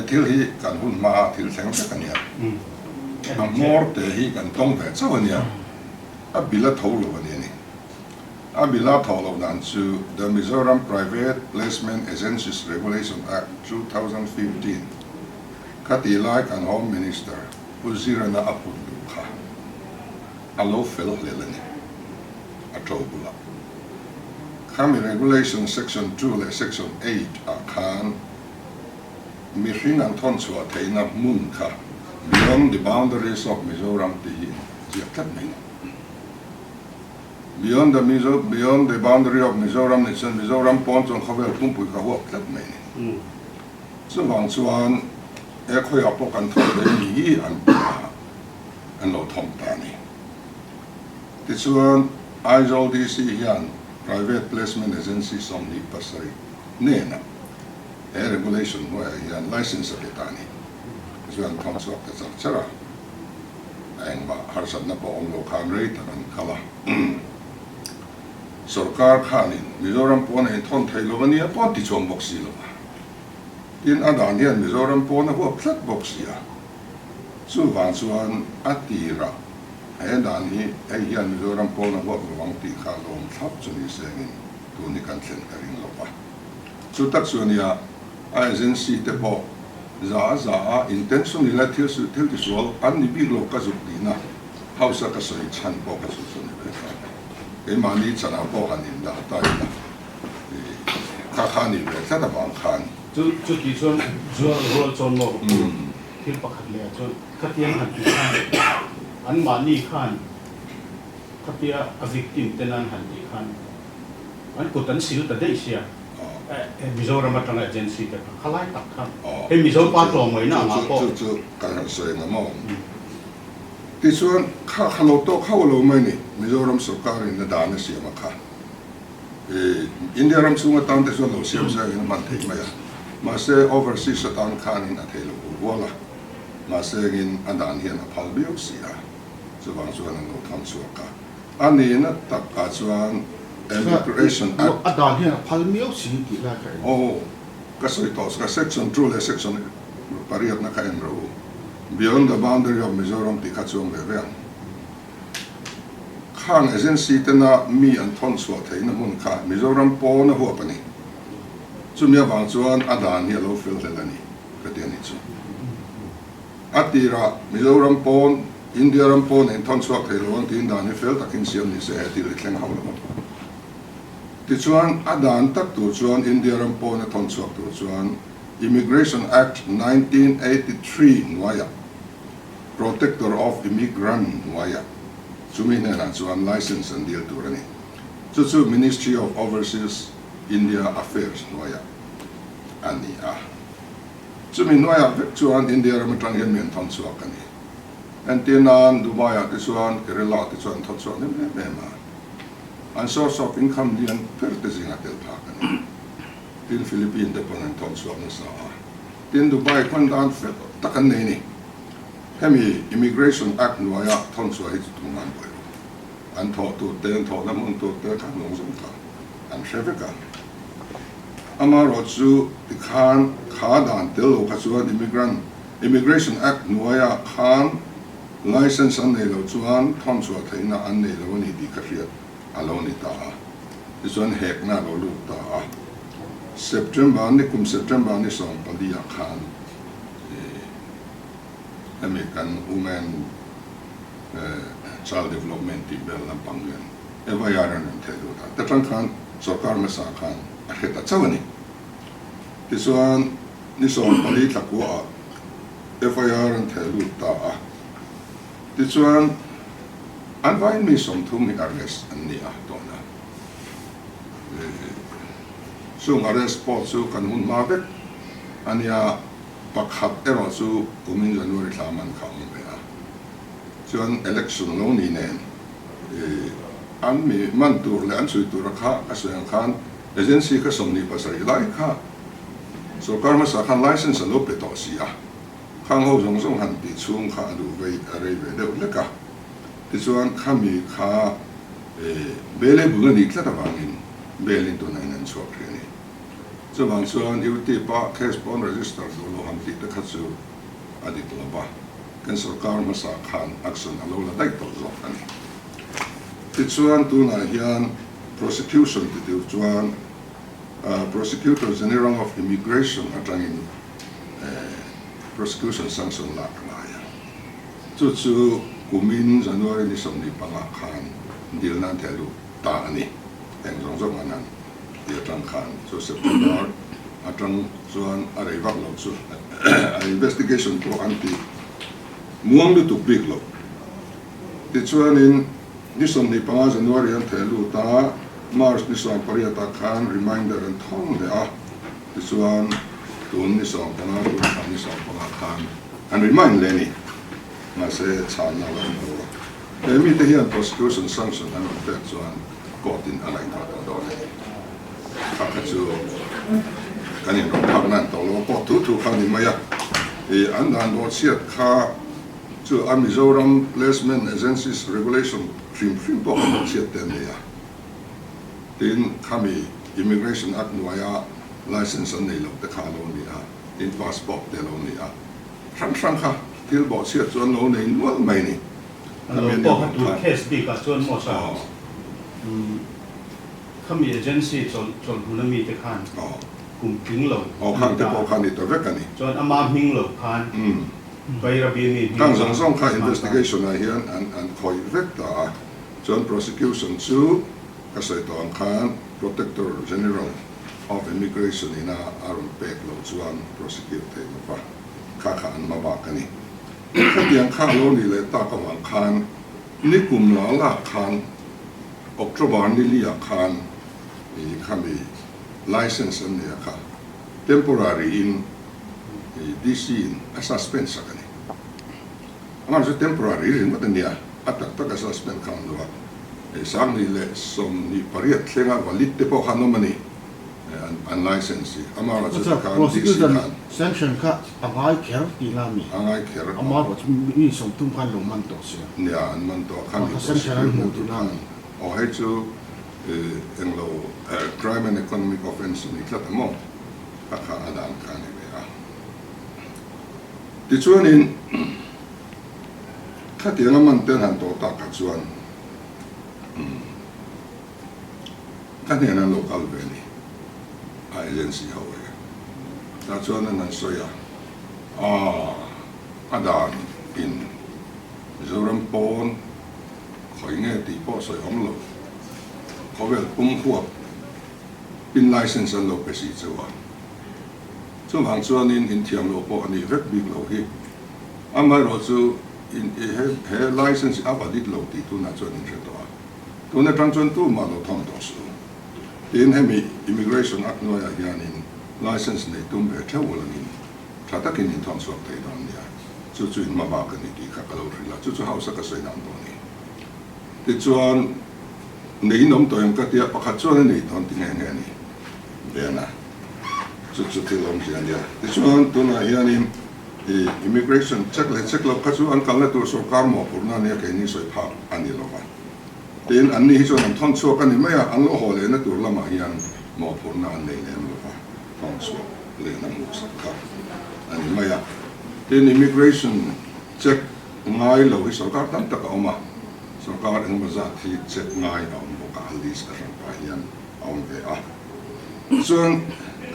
thil hi kan hun ma thil thleng se kan ya a mor te hi kan tong ve chaw ania a bila tholo ani a bila tholo dan chu the Mizoram Private Placement Agencies Regulation Act 2015 khati lai kan Home Minister Pu Lalduhoma'n kha alo fel lelani a thobula khami regulation section 2 le section 8 a khan mi hringan thon chua theina mun kha beyond the boundaries of Mizoram ti jiaklat mai beyond the boundary of Mizoram ni chen Mizoram pon chon khavel tumpui kha wak tlat mai ni chuwang chuan e khoi apo kan thol le ni an lo thom ta ni ti chuan IZODC hian private placement agency som ni pasai nena e regulation wa hian license atani chuan thom chuak ta chak chara ang ma harsat na po ong lo khang rei tan khala sarkar khanin Mizoram pon e thon thailo ani a pon ti chom boxi lo in adan hian Mizoram pon a ho plat boxia chuwang chuan atira e dan hi e hian Mizoram pon a ho wang ti kha lom thap chuni sengin tu ni kan thlen karing lo pa chu tak chuania a agency te po za intention ila thil ti sual an ni bi lo ka zu dina hausa ka soi chan po ka su chuni e mani chana po hanin da ta ina kha khani le ta da bang khan chu ti chon rol chon lo thil pakhat le chon khatian han ti khan an mani khan khatia a victim tenan han ti khan an kutan sil ta dei sia Mizoram atang agency ta khalai tak khan e Mizoram pa to mai na ma po chu kan soi na mo ti chuan kha khalo to khawlo mai ni Mizoram sarkar in da na siama kha India ram sunga tan te so lo siam sa in man thei mai ma se overseas tan khan in a thelo wala ma se in adan hian a phal biok sia chuwang chuan an lo tham chuaka ani na tak ka chuan Immigration Act adan hian phal miau si ki la kai ka soi to ka section 2 le section pariat na ka enro beyond the boundary of Mizoram ti khachuang ve khang agency tena mi an thon chua theina mun kha Mizoram pon a huap ani chumia wang chuan adan hi lo fel helani ka te ni chu atira Mizoram pon India ram pon en thon chua thelo an tin dan hi fel takin siam ni se ti le thleng hawlo ti chuan adan tak tu chuan India ram pon a thon chua tu chuan Immigration Act 1983 nuaya Protector of Immigrant nuaya chumi na chuan license and deal tu rani chu Ministry of Overseas India Affairs nuaya ani chumi nuaya chuan India ram tang hian men thon chua kani antinan Dubai ti chuan Kerala ti chuan thon chua me ma an source of income lian fertizing atel pha kani tin Philippines deponent thon chua na sa tin Dubai kwan dan fet takan nei ni hemi Immigration Act nuaya thon chua hi tu man boy an tho tu ten tho na mun tu te kan long sum tha an sheveka amaro chu ti khan kha dan tel lo kha chuan Immigration Act nuaya khan license an nei lo chuan thon chua theina an nei lo ni ti ka riat alo ni ta ti chuan hek na lo lu ta September ni som palia khan American Women Child Development in Bellam Pangyan evayaran and Teluta. The Trankan Sokar Masa Khan Aheta Chavani. This one Nison Palita Kua evayaran Teluta. This one unbind me some to me arrest and the Ahtona. So arrest sports so can hun mabet and ya pakhat ero so kumin January Taman Kaun. So an election no ni nen an mi man tur le an sui tur kha asen khan agency ka somni pasai lai kha so karma sa khan license lo pe to sia khang ho jong song han ti chung kha lu ve are ve de le ka ti chuan khami kha bele bu ni tla ta bangin belin to nan an chok ni chu wang chuan UT pa case pon register do lo han ti te kha chu adit lo ba kan sarkar ma sa khan action alo la dai to zo ani ti chuan tu na hian prosecution ti tu chuan Prosecutor General of Immigration atangin prosecution sanction la klaya chu kumin January ni som ni panga khan dil nan thelu ta ani eng rong zong anan dia tang khan so September atang chuan arei vak lo chu investigation pro anti muang lu tu big lo ti chuan in ni som ni panga January an thelu ta March ni som pariata khan reminder and thong le a ti chuan tun ni som panga ni som panga khan and remind le ni ma se chan na la no mi te hian prosecution sanction an pe chuan court in alai ta do le ka chu kanin ro phak nan to lo ko tu khan ni maya e an dan do chiat kha chu Mizoram Placement Agencies Regulation trim po chiat ten ya tin kami Immigration Act nuaya license an nei lo te kha lo ni a in passport te lo ni a sang kha thil bo chiat chuan lo nei nual mai ni po tu case bi ka chuan mo sa kami agency chon hunami te khan kum ting lo khan te po khan ni to vek ani chuan ama ming lo khan bai rabi ni kang song kha investigation a hian an khoi vek ta chuan prosecution chu ka sai to ang khan Protector General of Immigration ina aron pek lo chuan prosecute te pa kha an ma ba kani khatiang kha lo ni le ta ka wang khan ni kum la khan October ni lia khan i khami license an ne kha temporary in DC in a suspend sakani amar so temporary in matania atak ta ka suspend khan lo sang ni le som ni pariat thlenga walit te po khan no mani an license amara chu khan prosecution sanction ka angai kher ti la mi angai kher amara mi som tum khan lo man to se nia an man to khan sanction an mu tu la mi o hai chu englo crime and economic offence ni tlat mo kha adan khan ni a ti chuan in khatianga man ten han to ta ka chuan kaniana local veni agency howe ta chuan an soya adan in Mizoram pon khoi nge ti po soi om lo khovel pum khuap pin license an lo pesi chuan chu hang chuan in thiam lo po ani vek big lo hi amai ro chu in he license avalid lo ti tu na chuan in reto tu na tang chuan tu ma lo thong to su in hemi Immigration Act noya hian in license nei tum ve thewol in thatakin in thong sok te dan ya chu in ma ba ka ni ti kha ka lo rila chu house ka sei dan to ni ti chuan nei nom to em ka tia pakhat chuan nei thon ti nge ni ve na chu ti lom hian ya ti chuan tu na hian in immigration check lo ka chu an kal na tur sarkar mo purna ne ke ni soi pha ani lo ba tin an ni chuan an thon chuak ani maya an lo hole na tur lama hian mo purna an nei lem lo ba thon chuak le na mu sa kha ani maya tin immigration check ngai lo hi sarkar tam tak oma sarkar eng baza thi check ngai om bo ka list ka ran pa hian om ve a chuan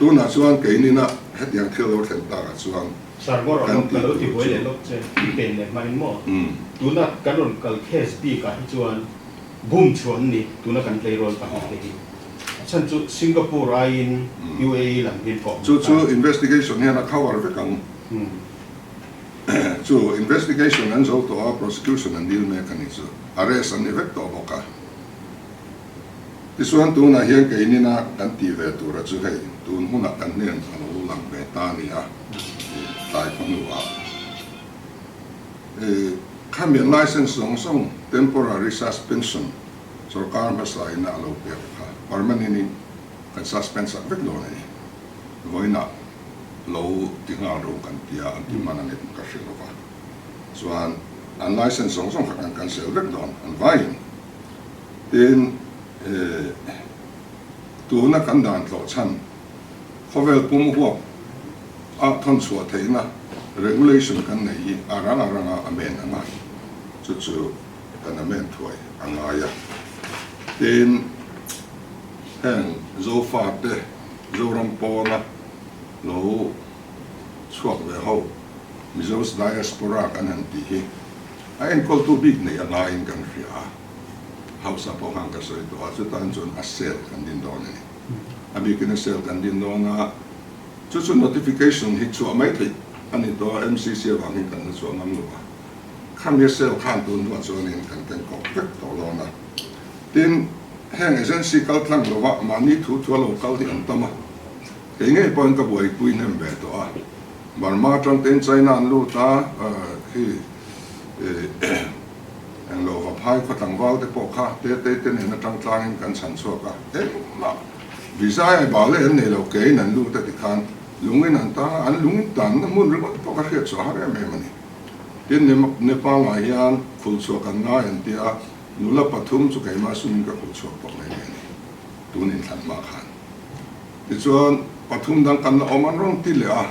tu na chuan ke ni na hetiang thil lo thel ta ka chuan sargor lo ka lo ti boile lo che pen le manin mo tu na karon kal case bi ka hi chuan boom chuan ni tu na kan play role ka hi chan chu Singapore in UAE lam hin ko chu investigation hian a cover ve kang chu investigation and so to our prosecution and deal mechanism arrest and effect to boka this one tu na hian ke ni na kan ti ve tu ra chu hei tu huna kan nen alo lang ve ta ni a tai phong wa kami license song temporary suspension sarkar ma sai na lo pe kha permanent kan suspend sa vek lo ni voina lo tinga ro kan tia an ti mana ne ka shelo ba so an license song kan cancel vek don an vai tin tu na kan dan lo chan khovel pum huap a thon chua theina regulation kan nei aranga amen anga chu kan amen thuai anga ya tin heng zo fa te zo ram pona lo chuak ve ho mizos diaspora kan han ti hi a en kol tu big nei anga in kan hria hausa po hang ka soi to a chu tan chun a sel kan din don ni abi kin sel kan din don a chu notification hi chu mai thei ani to MCC wang hin kan chu ngam lo kham ye sel khan tun wa chu nin kan ten ko pek to lo na tin heng agency kal thlang lo wa mani thu thu lo kal hi an tama ke ngai point ka boi pui nem be to a Burma trong ten China an lu ta hi ang lo va phai ko tang wal te po kha te ne na tang tlang kan san so ka ma visa ai ba le ne lo ke nan lu ta ti khan lungin an ta an lungin tan na mun ri po ka he so ha me mani tin ne pa la yan phul so kan nga an ti a nula pathum chu kai ma sun ka phul so po me ni tunin than ma khan ti chuan pathum dang kan oman rong ti le a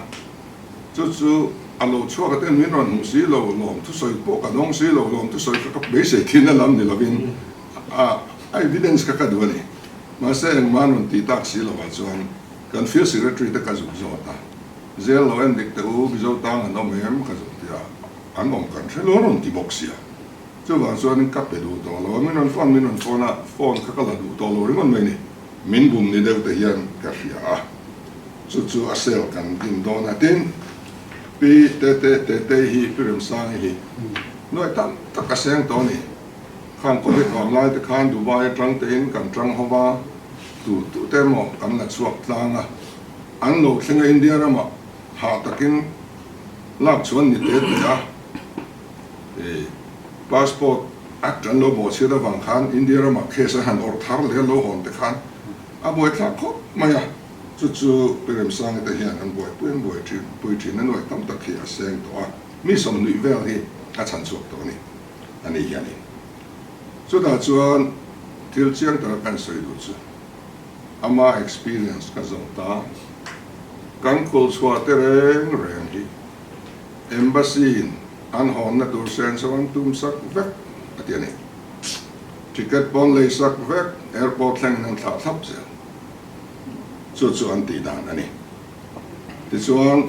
chu alo chua ka ten min ron hu si lo lom tu soi po ka dong si lo lom tu soi ka be se thin na lam ni lovin evidence ka du ni ma se ang manon ti tak si lo wa chuan kan feel secretary ta ka zu zo ta zel lo en dik te u bi zo ta na no mem ka zu ya an mong kan se lo ron ti box ya chu wa chuan ka pe du to lo min ron na phone ka la du to lo ri mon me ni min bum ni de te hian ka hria chu a sel kan din do na tin pi te hi pirim sang hi noi tam ta ka seng to ni khan ko bit online te khan Dubai tang te in kan tang hova tu te mo kan na chuak tlanga an lo thlenga India rama ha takin lak chuan ni te ya passport act an lo bo chira wang khan India rama khesa han or thar le lo hon te khan a boi thla kho maya chu pirim sang te hian an boi pui thin na noi tam tak hi a seng to a mi som nui vel hi a chan chuak to ni ani hian ni chu da chuan thil chiang ta kan soi du chu ama experience ka zo ta kan kul chua te reng hi embassy an hon na tur sen sawan tum sak vek atiani ticket pon le sak vek airport lang nang thla thap se chu an ti dan ani ti chuan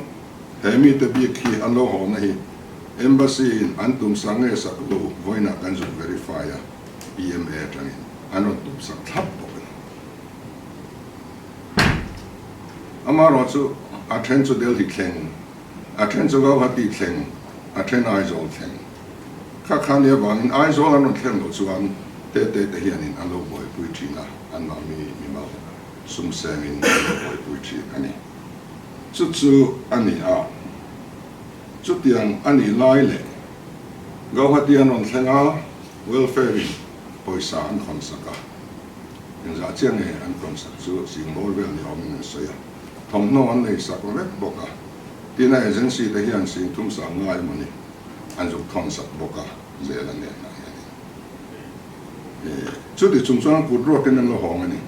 hemi te bi khi an lo hon hi embassy an tum sang e sak lo voina kan zu hrilhfiah EMA tani an tum sak thap bo amaro chu attend to Delhi thleng attend to Guwahati thleng attend Aizawl thleng kha khan ye wang in Aizawl an thleng lo chuan te hian in an lo boi pui thina an ma mi ma sum sang in boi pui thi ani chu ani a chu tiang ani lai le Guwahati an thlenga welfare poisa an khon saka in za chiang e an khon sak chu sing bol vel ni om in soya thom no an nei sak vek boka tina agency te hian sing thum sa ngai mani an juk thon sak boka zela ne na yani chu ti chung chuan ku ro ken lo hong ani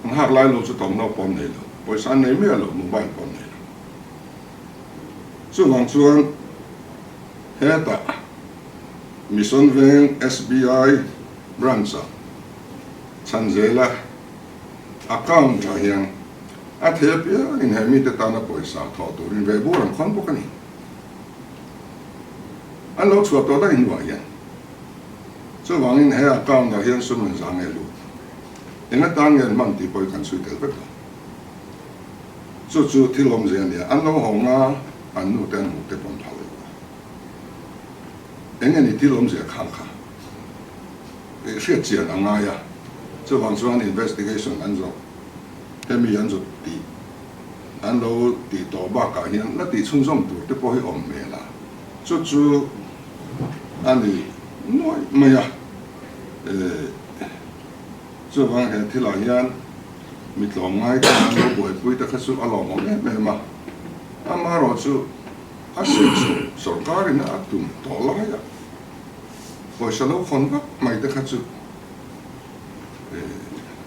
ang hak lai lo chu thom no pom nei lo poisa nei me lo mobile pom nei lo chu wang chuan heta mission veng SBI branch chan zela account a hian a thepia in hemi te tana poisa tho turin ve buran khon bokani an lo chua to da in wa yan so wang in he account a hian sum zang e lu enga tang yan man ti poi kan sui tel vek so chu thilom zen ya an lo honga an nu ten mu te pon thau enga ni thilom ze khang kha e hriat chian anga ya so wang chuan investigation an zo hemi an zo ti an lo ti to ba ka hian na ti chun som tu te po hi om me la chu ani noi maya chu wang he thila hian mi tlom ngai ka an lo boi pui ta khasu alo mo me ma amaro chu a se sarkar in atum to la ya poisa lo khon ba mai te khasu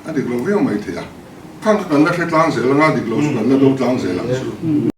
adik lo ve mai the ya ข้างกันแล้วใช้ล้างเสร็จแล้วงานดิบเราสุกันแล้วโดนล้างเสร็จหลังสุด